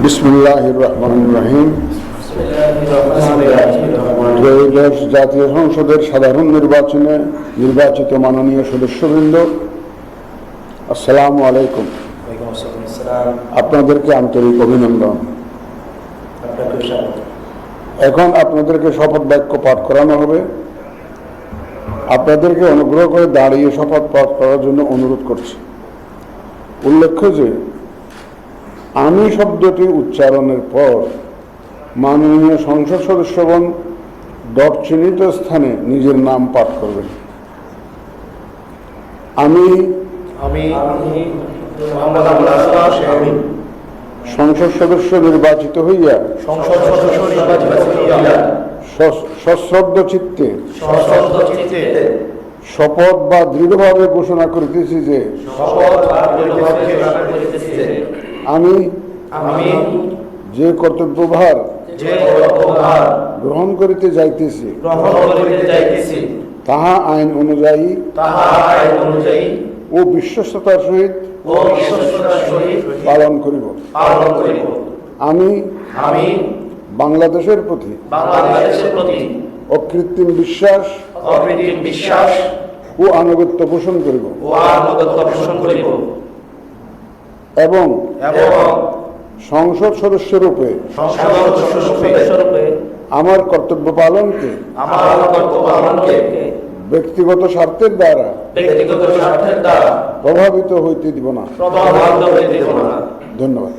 বিসমিল্লাহির রহমানির রহিম। ত্রয়োদশ জাতীয় সংসদের সাধারণ নির্বাচনে নির্বাচিত মাননীয় সদস্যবৃন্দ, আসসালামু আলাইকুম। আপনাদেরকে আন্তরিক অভিনন্দন। এখন আপনাদেরকে শপথ বাক্য পাঠ করানো হবে। আপনাদেরকে অনুগ্রহ করে দাঁড়িয়ে শপথ পাঠ করার জন্য অনুরোধ করছি। উল্লেখ্য যে আমি শব্দটি উচ্চারণের পর মাননীয় সংসদ সদস্যগণ ডট চিহ্নিত স্থানে নিজের নাম পাঠ করবেন। আমি সংসদ সদস্য নির্বাচিত হইয়া সশ্রদ্ধ চিত্তে শপথ বা দৃঢ়ভাবে ঘোষণা করিতেছি যে আমি যে কর্তব্যভার গ্রহণ করিতে যাইতেছি তাহা আইন অনুযায়ী ও বিশ্বস্ততার সহিত পালন করিব। আমি বাংলাদেশের প্রতি অকৃত্রিম বিশ্বাস ও আনুগত্য পোষণ করিব এবং সংসদ সদস্যরূপে আমার কর্তব্য পালনকে ব্যক্তিগত স্বার্থের দ্বারা প্রভাবিত হইতে দিব না। ধন্যবাদ।